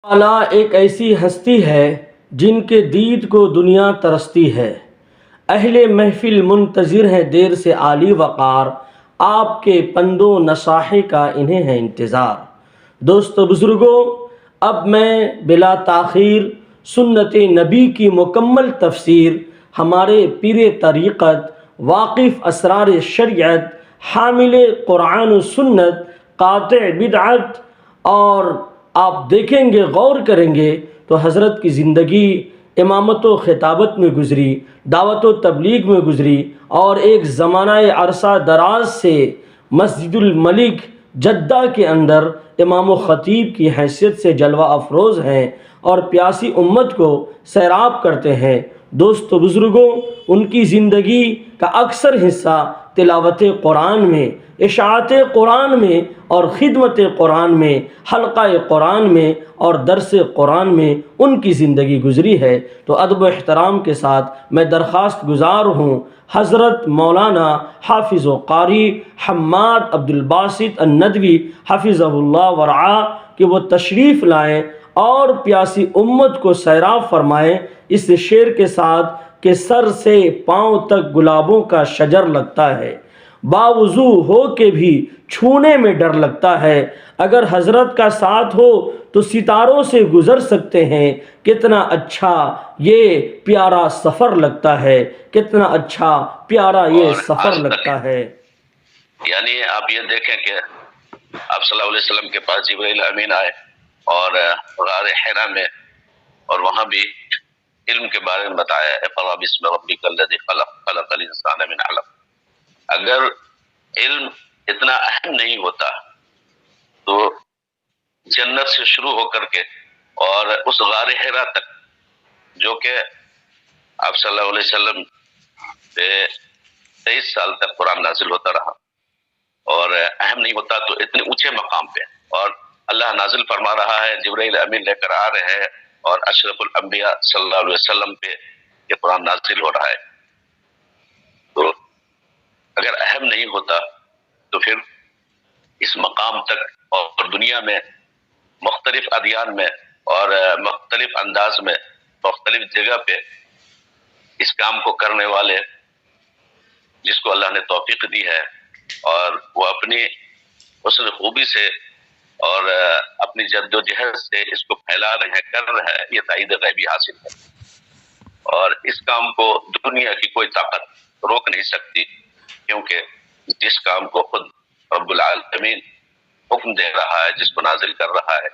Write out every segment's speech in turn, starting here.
تعالیٰ ایک ایسی ہستی ہے جن کے دید کو دنیا ترستی ہے۔ اہل محفل منتظر ہیں دیر سے عالی وقار، آپ کے پند و نصاحے کا انہیں ہے انتظار۔ دوستو بزرگوں، اب میں بلا تاخیر سنت نبی کی مکمل تفسیر ہمارے پیر طریقت، واقف اسرار شریعت، حامل قرآن و سنت، قاطع بدعت، اور آپ دیکھیں گے، غور کریں گے تو حضرت کی زندگی امامت و خطابت میں گزری، دعوت و تبلیغ میں گزری، اور ایک زمانہ عرصہ دراز سے مسجد الملک جدہ کے اندر امام و خطیب کی حیثیت سے جلوہ افروز ہیں اور پیاسی امت کو سیراب کرتے ہیں۔ دوستو بزرگوں، ان کی زندگی کا اکثر حصہ تلاوت قرآن میں، اشاعت قرآن میں اور خدمت قرآن میں، حلقہ قرآن میں اور درس قرآن میں ان کی زندگی گزری ہے۔ تو ادب و احترام کے ساتھ میں درخواست گزار ہوں حضرت مولانا حافظ و قاری حماد عبد الباسط الندوی حفظہ اللہ ورعاہ کہ وہ تشریف لائیں اور پیاسی امت کو سیراب فرمائیں اس شعر کے ساتھ کہ سر سے پاؤں تک گلابوں کا شجر لگتا ہے، باوضو ہو کے بھی چھونے میں ڈر لگتا ہے، اگر حضرت کا ساتھ ہو تو ستاروں سے گزر سکتے ہیں، کتنا اچھا یہ پیارا سفر لگتا ہے، کتنا اچھا پیارا یہ سفر لگتا ہے۔ یعنی آپ یہ دیکھیں کہ آپ صلی اللہ علیہ وسلم کے پاس جبرائیل امین آئے اور غار حرا میں، اور وہاں بھی علم کے بارے میں بتایا، اقرأ بسم ربک الذی خلق خلق الانسان من علق۔ اگر علم اتنا اہم نہیں ہوتا تو جنت سے شروع ہو کر کے اور اس غار حرا تک جو کہ آپ صلی اللہ علیہ وسلم پہ 23 سال تک قرآن نازل ہوتا رہا، اور اہم نہیں ہوتا تو اتنے اونچے مقام پہ، اور اللہ نازل فرما رہا ہے، جبرائیل امین لے کر آ رہے ہیں، اور اشرف الانبیاء صلی اللہ علیہ وسلم پہ یہ قرآن نازل ہو رہا ہے۔ تو اگر اہم نہیں ہوتا تو پھر اس مقام تک اور دنیا میں مختلف ادیان میں اور مختلف انداز میں مختلف جگہ پہ اس کام کو کرنے والے جس کو اللہ نے توفیق دی ہے اور وہ اپنی حسن خوبی سے اور اپنی جد و جہد سے اس کو پھیلا رہے ہیں، کر رہے ہیں، یہ تائید غیبی حاصل ہے، اور اس کام کو دنیا کی کوئی طاقت روک نہیں سکتی، کیونکہ جس کام کو خود رب العالمین حکم دے رہا ہے، جس کو نازل کر رہا ہے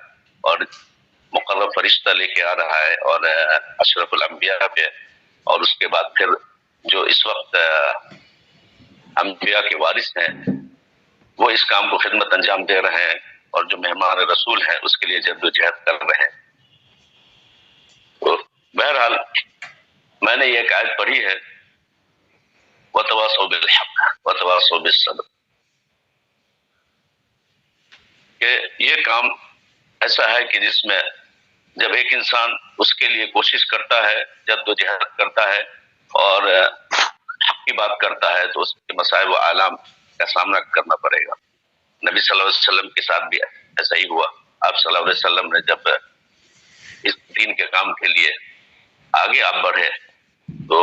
اور مقرب فرشتہ لے کے آ رہا ہے اور اشرف الانبیاء پہ، اور اس کے بعد پھر جو اس وقت انبیاء کے وارث ہیں وہ اس کام کو خدمت انجام دے رہے ہیں، اور جو مہمان رسول ہیں اس کے لیے جد و جہد کر رہے ہیں۔ تو بہرحال میں نے یہ ایک آیت پڑھی ہے، وَتَوَاصَوْا بِالْحَقِّ وَتَوَاصَوْا بِالصَّبْرِ، کہ یہ کام ایسا ہے کہ جس میں جب ایک انسان اس کے لیے کوشش کرتا ہے، جد و جہد کرتا ہے اور حق کی بات کرتا ہے تو اس کے مصائب و آلام کا سامنا کرنا پڑے گا۔ نبی صلی اللہ علیہ وسلم کے ساتھ بھی ایسا ہی ہوا۔ آپ صلی اللہ علیہ وسلم نے جب اس دین کے کام کے لیے آگے آپ بڑھے تو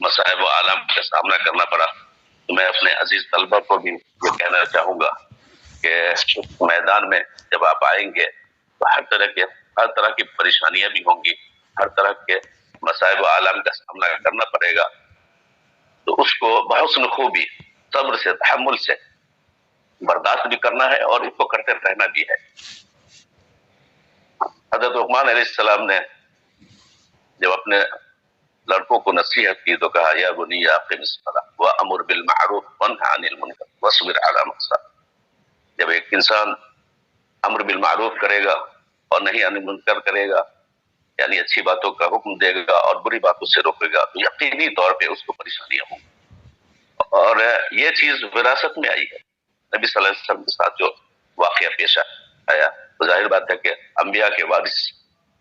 مصائب و آلام کا سامنا کرنا پڑا۔ تو میں اپنے عزیز طلبہ کو بھی یہ کہنا چاہوں گا کہ اس میدان میں جب آپ آئیں گے تو ہر طرح کی پریشانیاں بھی ہوں گی، ہر طرح کے مصائب و آلام کا سامنا کرنا پڑے گا، تو اس کو بحسن خوبی، صبر سے، تحمل سے برداشت بھی کرنا ہے اور اس کو کرتے رہنا بھی ہے۔ حضرت لقمان علیہ السلام نے جب اپنے لڑکوں کو نصیحت کی تو کہا، یا بنی اقم الصلاۃ وامر بالمعروف وانہ عن المنکر واصبر علی ما اصاب۔ جب ایک انسان امر بالمعروف کرے گا اور نہیں عن المنکر کرے گا، یعنی اچھی باتوں کا حکم دے گا اور بری باتوں سے روکے گا، تو یقینی طور پہ اس کو پریشانیاں ہوں گی، اور یہ چیز وراثت میں آئی ہے۔ نبی صلی اللہ علیہ وسلم کے ساتھ جو واقعہ پیش آیا، تو ظاہر بات ہے کہ انبیاء کے وارث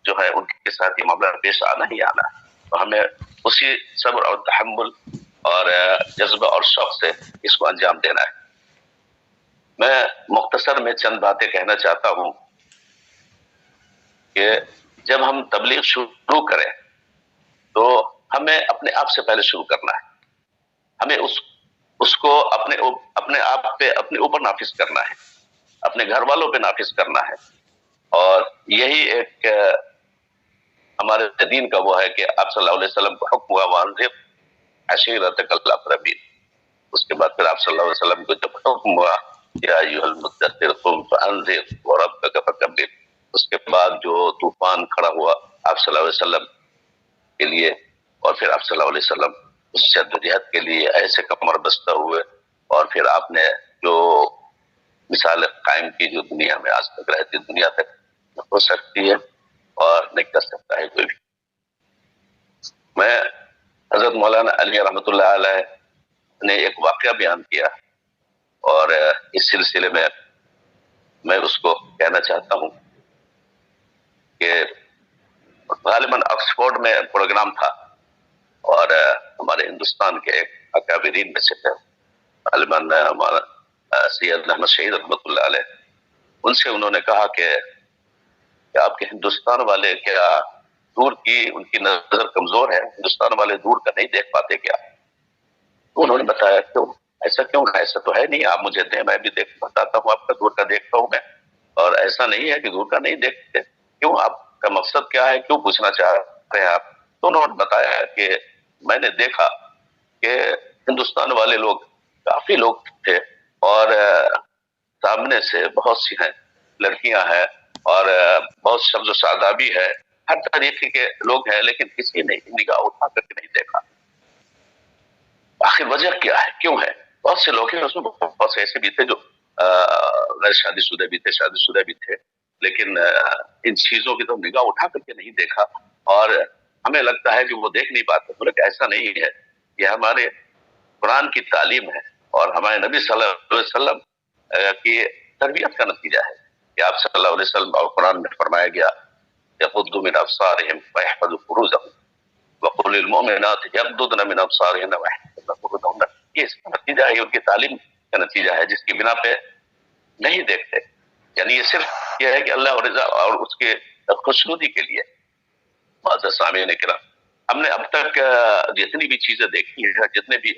جو ہے ان کے ساتھ یہ معاملہ پیش آنا ہی آنا ہے، تو ہمیں اسی صبر اور تحمل اور جذبہ اور شوق سے اس کو انجام دینا ہے۔ میں مختصر میں چند باتیں کہنا چاہتا ہوں کہ جب ہم تبلیغ شروع کریں تو ہمیں اپنے آپ سے پہلے شروع کرنا ہے. ہمیں اس کو اپنے آپ پہ اپنے اوپر نافذ کرنا ہے، اپنے گھر والوں پہ نافذ کرنا ہے. اور یہی ایک ہمارے دین کا وہ ہے کہ آپ صلی اللہ علیہ وسلم کو حکم ہوا وانذر عشیرتک الاقربین. اس کے بعد پھر آپ صلی اللہ علیہ وسلم کو جب حکم ہوا یا ایھا المدثر قم فانذر وربک فکبر، اس کے بعد جو طوفان کھڑا ہوا آپ صلی اللہ علیہ وسلم کے لیے، اور پھر آپ صلی اللہ علیہ وسلم اس جدوجہد کے لیے ایسے کمر بستہ ہوئے، اور پھر آپ نے جو مثال قائم کی جو دنیا میں آج تک رہتی دنیا تک نہ ہو سکتی ہے اور نہیں کر سکتا ہے کوئی بھی. میں حضرت مولانا علی رحمۃ اللہ علیہ نے ایک واقعہ بیان کیا، اور اس سلسلے میں میں اس کو کہنا چاہتا ہوں کہ غالباً آکسفورڈ میں پروگرام تھا، اور ہمارے ہندوستان کے ایک اکابرین میں سے تھے غالباً ہمارا سید احمد شہید رحمۃ اللہ علیہ. ان سے انہوں نے کہا کہ آپ کے ہندوستان والے کیا دور کی ان کی نظر کمزور ہے، ہندوستان والے دور کا نہیں دیکھ پاتے کیا؟ انہوں نے بتایا کیوں ایسا کیوں ہے؟ ایسا تو ہے نہیں، آپ مجھے دیں میں بھی بتاتا ہوں آپ کا دور کا دیکھتا ہوں میں. اور ایسا نہیں ہے کہ دور کا نہیں دیکھتے، کیوں آپ کا مقصد کیا ہے، کیوں پوچھنا چاہ رہے ہیں آپ؟ تو انہوں نے بتایا کہ میں نے دیکھا کہ ہندوستان والے لوگ کافی لوگ تھے، اور سامنے سے بہت سی ہیں لڑکیاں ہیں، اور بہت شبز و شادابی ہے، ہر طریقے کے لوگ ہیں، لیکن کسی نے نگاہ اٹھا کر کے نہیں دیکھا. آخر وجہ کیا ہے، کیوں ہے؟ بہت سے لوگ ہیں اس میں، بہت سے ایسے بھی تھے جو غیر شادی شدہ بھی تھے، شادی شدہ بھی تھے، لیکن ان چیزوں کی تو نگاہ اٹھا کر کے نہیں دیکھا، اور ہمیں لگتا ہے کہ وہ دیکھ نہیں پاتے. بولے ایسا نہیں ہے، یہ ہمارے قرآن کی تعلیم ہے اور ہمارے نبی صلی اللہ علیہ وسلم کی تربیت کا نتیجہ ہے کہ آپ صلی اللہ علیہ وسلم اور قرآن میں فرمایا گیا یغضوا من ابصارهم ويحفظوا فروجهم وقل للمؤمنات یغضضن من ابصارهن ويحفظن فروجهن. یہ اس کا نتیجہ ہے، ان کی تعلیم کا نتیجہ ہے جس کی بنا پہ نہیں دیکھتے. یعنی یہ صرف یہ ہے کہ اللہ اور رضا اور اس کے خوشنودی کے لیے. معزز سامعین کرام، ہم نے اب تک جتنی بھی چیزیں دیکھی ہیں، جتنے بھی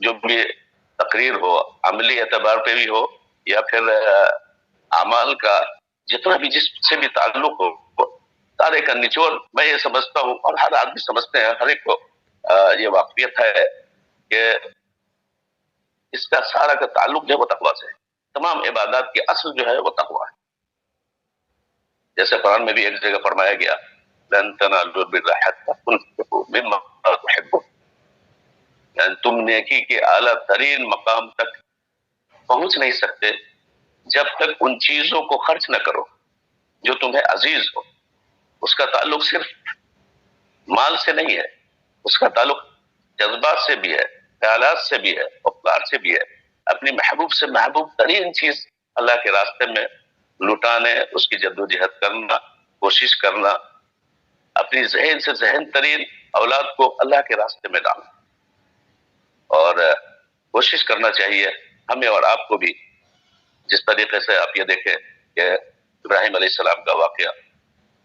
جو بھی تقریر ہو، عملی اعتبار پہ بھی ہو یا پھر اعمال کا جتنا بھی جس سے بھی تعلق ہو، سارے کا نچوڑ میں یہ سمجھتا ہوں، اور ہر آدمی سمجھتے ہیں، ہر ایک کو یہ واقعیت ہے کہ اس کا سارا کا تعلق جو ہے وہ تقویٰ سے ہے. تمام عبادات کی اصل جو ہے وہ تقویٰ ہے. جیسے قرآن میں بھی ایک جگہ فرمایا گیا لن تنالوا البر حتى تنفقوا مما تحبون، یعنی تم نیکی کے اعلیٰ ترین مقام تک پہنچ نہیں سکتے جب تک ان چیزوں کو خرچ نہ کرو جو تمہیں عزیز ہو. اس کا تعلق صرف مال سے نہیں ہے، اس کا تعلق جذبات سے بھی ہے، خیالات سے بھی ہے، افکار سے بھی ہے. اپنی محبوب سے محبوب ترین چیز اللہ کے راستے میں لٹانے، اس کی جدوجہد کرنا، کوشش کرنا، اپنی ذہن سے ذہن ترین اولاد کو اللہ کے راستے میں ڈالنا. اور کوشش کرنا چاہیے ہمیں اور آپ کو بھی. جس طریقے سے آپ یہ دیکھیں کہ ابراہیم علیہ السلام کا واقعہ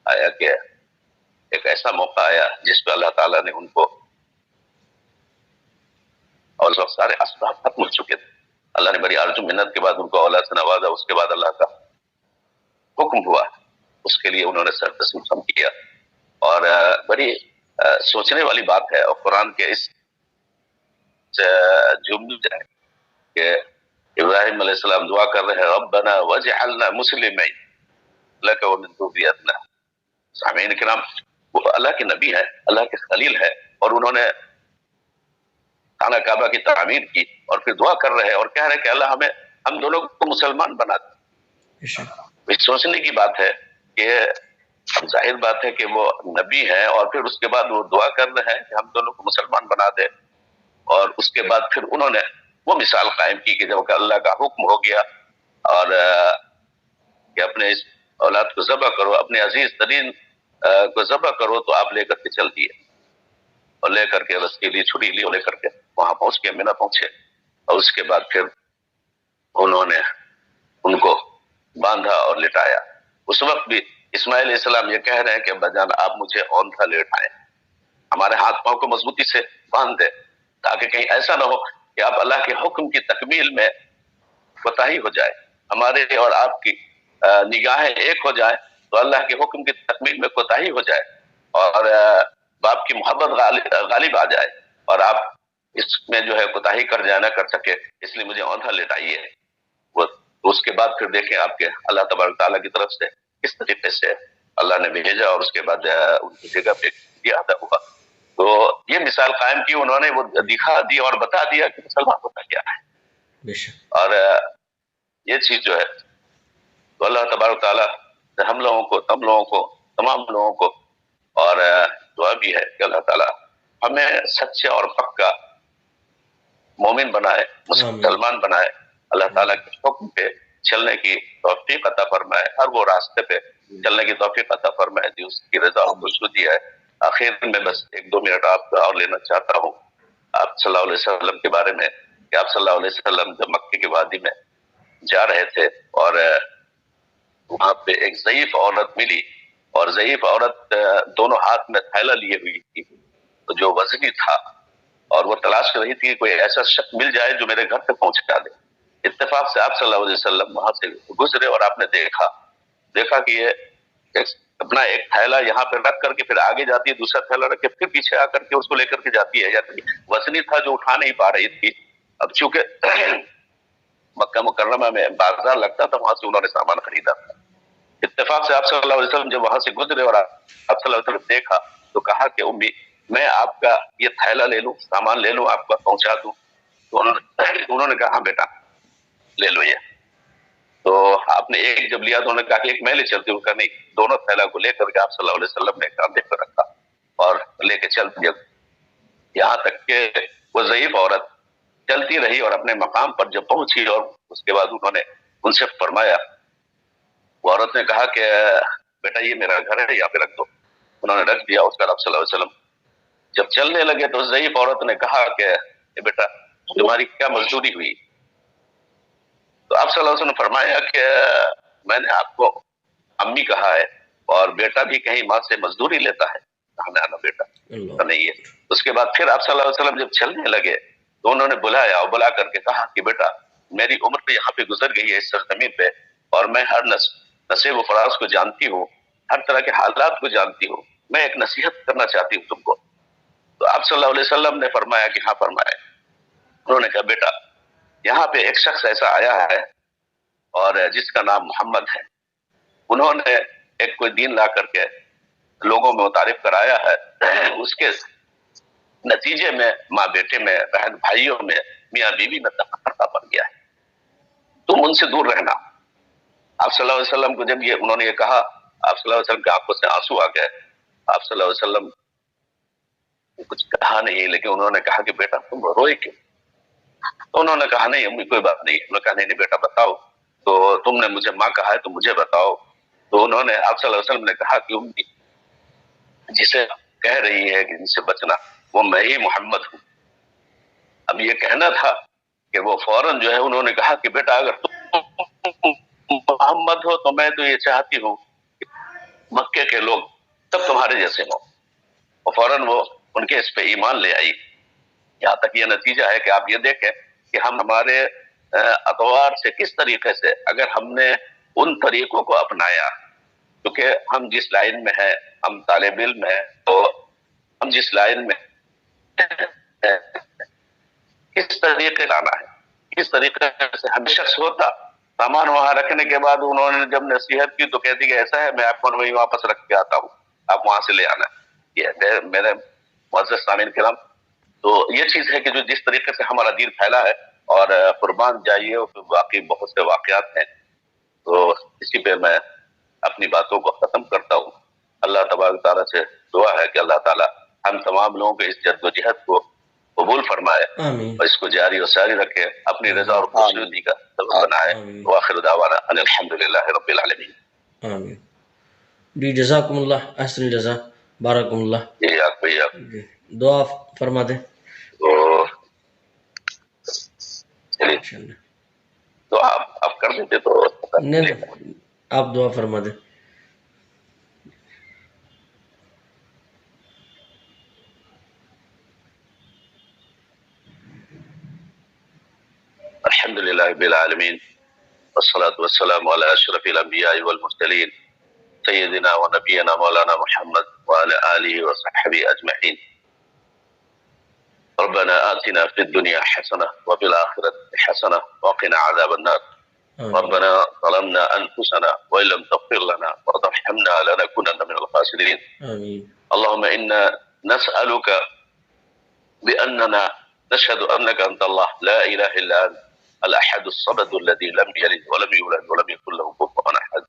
آیا کہ ایک ایسا موقع آیا جس پہ اللہ تعالیٰ نے ان کو، اور اس وقت سارے اسباب ختم ہو چکے تھے، اللہ نے بڑی آرزو منت کے بعد ان کو اولاد سے نوازا. اس کے بعد اللہ کا حکم ہوا، اس کے لیے انہوں نے سر تسلیم کیا. اور بڑی سوچنے والی بات ہے، اور قرآن کے اس جملے کہ ابراہیم علیہ السلام دعا کر رہے ہیں ربنا واجعلنا مسلمین لک ومن ذریتنا. سامعین کرام، وہ اللہ کے نبی ہے، اللہ کے خلیل ہے، اور انہوں نے خانہ کعبہ کی تعمیر کی اور پھر دعا کر رہے ہیں اور کہہ رہے ہیں کہ اللہ ہم دونوں کو مسلمان بنا دے. سوچنے کی بات ہے کہ ظاہر بات ہے کہ وہ نبی ہیں، اور پھر اس کے بعد وہ دعا کر رہے ہیں کہ ہم دونوں کو مسلمان بنا دے. اور اس کے بعد پھر انہوں نے وہ مثال قائم کی کہ جب کہ اللہ کا حکم ہو گیا اور کہ اپنے اس اولاد کو ذبح کرو، اپنے عزیز ترین کو ذبح کرو، تو آپ لے کر کے چل دیے، اور لے کر کے بس کے لیے چھری لی اور لے کر کے وہاں پہنچ کے مینا پہنچے. اور اس کے بعد پھر انہوں نے ان کو باندھا اور لٹایا. اس وقت بھی اسماعیل علیہ السلام یہ کہہ رہے ہیں کہ ابا جان آپ مجھے اوندھا لیٹائیں، ہمارے ہاتھ پاؤں کو مضبوطی سے باندھ دیں، تاکہ کہیں ایسا نہ ہو کہ آپ اللہ کے حکم کی تکمیل میں کوتاہی ہو جائے، ہمارے اور آپ کی نگاہیں ایک ہو جائیں تو اللہ کے حکم کی تکمیل میں کوتاہی ہو جائے اور آپ کی محبت غالب آ جائے اور آپ اس میں جو ہے کوتاہی کر جائے نہ کر سکے، اس لیے مجھے اوندھا لیٹائیے۔ وہ اس کے بعد پھر دیکھیں آپ کے اللہ تبارک تعالیٰ کی طرف سے کس طریقے سے اللہ نے بھیجا اور اس کے بعد ان کی جگہ پہ یہ ادا ہوا۔ تو یہ مثال قائم کی انہوں نے، وہ دکھا دی اور بتا دیا کہ مسلمان ہوتا کیا ہے۔ بے شک۔ اور یہ چیز جو ہے تو اللہ تبارک تعالیٰ سے ہم لوگوں کو، تم لوگوں کو، تمام لوگوں کو اور دعا بھی ہے کہ اللہ تعالیٰ ہمیں سچے اور پکا مومن بنائے، مسلمان بنائے، اللہ تعالیٰ کے حکم پہ چلنے کی توفیق عطا فرمائے، ہر وہ راستے پہ چلنے کی توفیق عطا فرمائے جو اس کی رضا اور خوشنودی ہے۔ آخر میں بس 1-2 منٹ آپ کا اور لینا چاہتا ہوں آپ صلی اللہ علیہ وسلم کے بارے میں، کہ آپ صلی اللہ علیہ وسلم جب مکے کی وادی میں جا رہے تھے اور وہاں پہ ایک ضعیف عورت ملی اور ضعیف عورت دونوں ہاتھ میں تھیلا لیے ہوئی تھی جو وزنی تھا، اور وہ تلاش کر رہی تھی کہ کوئی ایسا شخص مل جائے جو میرے گھر تک پہنچا دے۔ اتفاق سے آپ صلی اللہ علیہ وسلم وہاں سے گزرے اور آپ نے دیکھا کہ یہ اپنا ایک تھیلا یہاں پہ رکھ کر کے پھر آگے جاتی ہے، دوسرا تھیلا رکھ کے پھر پیچھے آ کر کے اس کو لے کر کے جاتی ہے، یعنی وزنی تھا جو اٹھا نہیں پا رہی تھی۔ اب چونکہ مکہ مکرمہ میں بازار لگتا تھا، وہاں سے انہوں نے سامان خریدا تھا۔ اتفاق سے آپ صلی اللہ علیہ وسلم جب وہاں سے گزرے اور آپ صلی اللہ علیہ وسلم دیکھا تو کہا کہ امی میں آپ کا یہ تھیلا لے لوں، سامان لے لوں، آپ کا پہنچا دوں؟ تو انہوں نے کہا ہاں بیٹا لے لو یہ۔ تو آپ نے ایک جب لیا تو انہوں نے کہا کہ ایک میں لے چلتی ہوں، کہا نہیں، دونوں تھیلا کو لے کر کے آپ صلی اللہ علیہ وسلم نے کاندھے پہ رکھا اور لے کے چل دیا، یہاں تک کہ وہ ضعیف عورت چلتی رہی اور اپنے مقام پر جب پہنچی اور اس کے بعد انہوں نے ان سے فرمایا، وہ عورت نے کہا کہ بیٹا یہ میرا گھر ہے، یہاں پہ رکھ دو۔ انہوں نے رکھ دیا۔ اس کا آپ صلی اللہ علیہ وسلم جب چلنے لگے تو ضعیف عورت نے کہا کہ بیٹا تمہاری کیا مزدوری ہوئی؟ تو آپ صلی اللہ علیہ وسلم نے فرمایا کہ میں نے آپ کو امی کہا ہے اور بیٹا بھی کہیں ماں سے مزدوری لیتا ہے؟ کہا نا بیٹا نہیں ہے۔ اس کے بعد پھر آپ صلی اللہ علیہ وسلم جب چلنے لگے تو انہوں نے بلایا اور بلا کر کے کہا کہ بیٹا میری عمر تو یہاں پہ گزر گئی ہے اس سرزمین پہ، اور میں ہر نصیب و فراز کو جانتی ہوں، ہر طرح کے حالات کو جانتی ہوں، میں ایک نصیحت کرنا چاہتی ہوں تم کو۔ تو آپ صلی اللہ علیہ وسلم نے فرمایا کہ ہاں فرمائے۔ انہوں نے کہا بیٹا یہاں پہ ایک شخص ایسا آیا ہے اور جس کا نام محمد ہے، انہوں نے ایک کوئی دین لا کر کے لوگوں میں متعارف کرایا ہے، اس کے نتیجے میں ماں بیٹے میں، بہن بھائیوں میں، میاں بیوی میں تفرقہ بن گیا ہے، تم ان سے دور رہنا۔ آپ صلی اللہ علیہ وسلم کو جب انہوں نے یہ کہا، آپ صلی اللہ علیہ وسلم کی آنکھوں سے آنسو آ گئے۔ آپ صلی اللہ علیہ وسلم کچھ کہا نہیں، لیکن انہوں نے کہا کہ بیٹا تم روئے کیوں؟ تو انہوں نے کہا نہیں امی کوئی بات نہیں۔ انہوں نے کہا نہیں بیٹا بتاؤ، تو تم نے مجھے ماں کہا ہے تو مجھے بتاؤ۔ تو انہوں نے آپ صلی اللہ علیہ وسلم نے کہا کہ امی جسے کہہ رہی ہے کہ جن سے بچنا وہ میں ہی محمد ہوں۔ اب یہ کہنا تھا کہ وہ فوراً جو ہے انہوں نے کہا کہ بیٹا اگر تم محمد ہو تو میں تو یہ چاہتی ہوں کہ مکے کے لوگ سب تمہارے جیسے ہوں۔ اور فوراً وہ ان کے اس پہ ایمان لے آئی۔ یہاں تک یہ نتیجہ ہے کہ آپ یہ دیکھیں کہ ہم ہمارے اطوار سے کس طریقے سے اگر ہم نے ان طریقوں کو اپنایا، کیونکہ ہم جس لائن میں ہیں، ہم طالب علم ہیں، تو ہم جس لائن میں کس طریقے لانا ہے، کس طریقے سے ہم شخص ہوتا سامان وہاں رکھنے کے بعد انہوں نے جب نصیحت کی تو کہتی کہ ایسا ہے میں آپ کو وہی واپس رکھ کے آتا ہوں، آپ وہاں سے لے آنا۔ یہ میرے معزز سامعین کرام، تو یہ چیز ہے کہ جو جس طریقے سے ہمارا دین پھیلا ہے، اور قربان جائیے واقعی بہت سے واقعات ہیں۔ تو اسی پہ میں اپنی باتوں کو ختم کرتا ہوں۔ اللہ تبارک تعالیٰ سے دعا ہے کہ اللہ تعالیٰ ہم تمام لوگوں کے اس جد و جہد کو قبول فرمائے اور اس کو جاری و ساری رکھے، اپنی رضا اور خوشنودی کا سبب بنائے۔ وآخر دعوانا ان الحمدللہ رب العالمین۔ آمین۔ جی جزاکم اللہ، احسن الجزا، بارکم اللہ۔ جی آپ بھائی آپ دعا فرما دیں۔ تو چلیے تو آپ کر دیتے تو نہیں آپ دعا فرما دیں۔ الحمد لله رب العالمين والصلاة والسلام على أشرف الأنبياء والمرسلين سيدنا ونبينا مولانا محمد وعلى آله وصحبه أجمعين. ربنا آتنا في الدنيا حسنة وفي الآخرة حسنة وقنا عذاب النار. ربنا ظلمنا أنفسنا وإن لم تغفر لنا وترحمنا لنكونن من الخاسرين. اللهم إنا نسألك بأننا نشهد أنك أنت الله لا إله إلا أنت الأحد الصمد الذي لم يلد ولم يولد ولم يكن له كفوا أحد.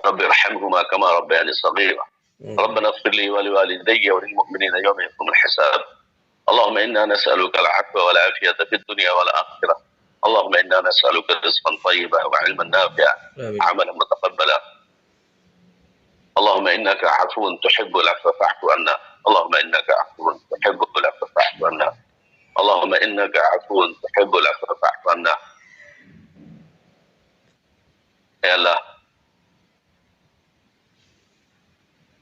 رب ارحمهما كما ربياني صغيرا. ربنا اغفر لي ولوالدي وللمؤمنين يوم يقوم الحساب. اللهم إنا نسألك العفو والعافية في الدنيا والآخرة. اللهم إنا نسألك رزقا طيبا وعلما نافعا عملا متقبلا. اللهم إنك عفو تحب العفو فاعف عنا. اللهم إنك عفو تحب العفو فاعف عنا. اللهم إنك عفو تحب العفو فاعف عنا. اے اللہ،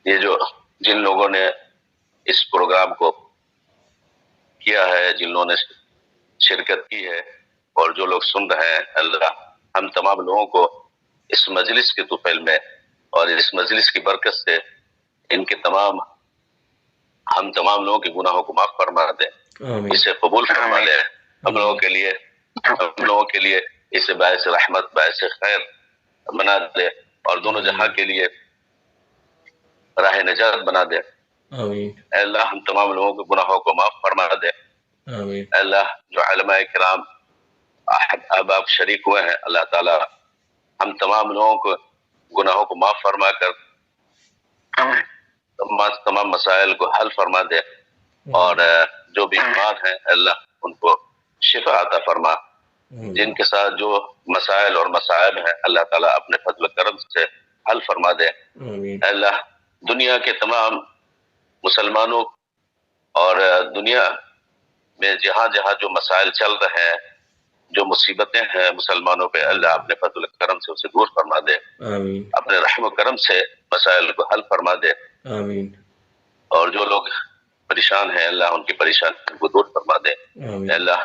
یہ جو جن لوگوں نے اس پروگرام کو کیا ہے، جن لوگوں نے شرکت کی ہے اور جو لوگ سن رہے ہیں، اللہ ہم تمام لوگوں کو اس مجلس کے طفیل میں اور اس مجلس کی برکت سے ان کے ہم تمام لوگوں کے گناہوں کو معاف فرما دے، اسے قبول فرما لے، ہم لوگوں کے لیے اسے باعث رحمت باعث خیر بنا دے اور دونوں جہاں کے لیے راہ نجات بنا دے. اے اللہ ہم تمام لوگوں کے گناہوں کو معاف فرما دے. اے اللہ جو علماء کرام احباب شریک ہوئے ہیں، اللہ تعالی ہم تمام لوگوں کو گناہوں کو معاف فرما کر تمام مسائل کو حل فرما دے، اور جو بیمار ہیں اللہ ان کو شفا عطا فرما. جن کے ساتھ جو مسائل اور مصائب ہیں اللہ تعالیٰ اپنے فضل و کرم سے حل فرما دے. اے اللہ دنیا کے تمام مسلمانوں اور دنیا میں جہاں جہاں جو مسائل چل رہے ہیں، جو مصیبتیں ہیں مسلمانوں پہ، اللہ اپنے فضل و کرم سے اسے دور فرما دے. اپنے رحم و کرم سے مسائل کو حل فرما دے. اور جو لوگ پریشان ہیں اللہ ان کی پریشانی کو دور فرما دے. اے اللہ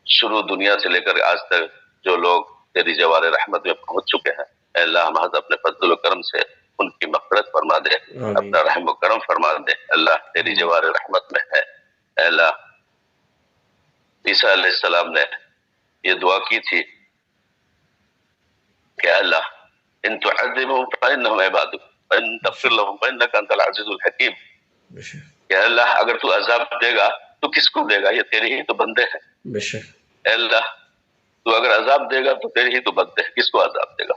شروع دنیا سے لے کر آج تک جو لوگ تیری جوار رحمت میں پہنچ چکے ہیں، اے اللہ محض اپنے فضل و کرم سے ان کی مغفرت فرما دے، اپنا رحم و کرم فرما دے. اللہ تیری جوار رحمت میں ہے. اے اللہ عیسیٰ علیہ السلام نے یہ دعا کی تھی کہ اللہ ان تعذبهم فانهم عبادک وان تغفر لهم فانك انت العزیز الحکیم. کہ اللہ اگر تو عذاب دے گا تو کس کو دے گا؟ یہ تیرے ہی تو بندے ہیں. اے اللہ تو اگر عذاب دے گا تو تیرے ہی تو بندے ہیں، کس کو عذاب دے گا؟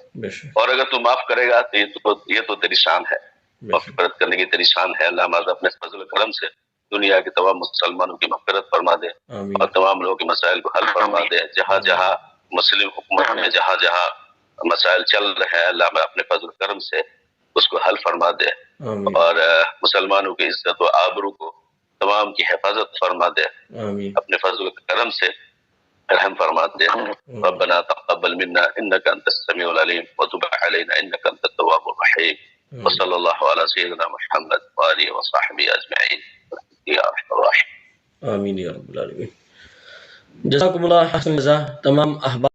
اور اگر تو معاف کرے گا تو یہ تو تیری شان ہے، مغفرت کرنے کی تیری شان ہے. اللہ ہمارا اپنے فضل و کرم سے دنیا کے تمام مسلمانوں کی مغفرت فرما دے اور تمام لوگوں کے مسائل کو حل فرما دے. جہاں جہاں مسلم حکومت میں جہاں جہاں مسائل چل رہے ہیں اللہ میں اپنے فضل و کرم سے اس کو حل فرما دے اور مسلمانوں کی عزت و آبرو کو تمام کی حفاظت فرما دے. اپنے فضل و کرم سے رحم فرما دے. ربنا تقبل منا انك انت السميع العليم وتب علينا انك انت التواب الرحيم. وصلى الله على سيدنا محمد وآله وصحبه اجمعين یا ارحم الراحمین. آمین یا رب العالمین. جزاکم اللہ حسن جزا تمام احباب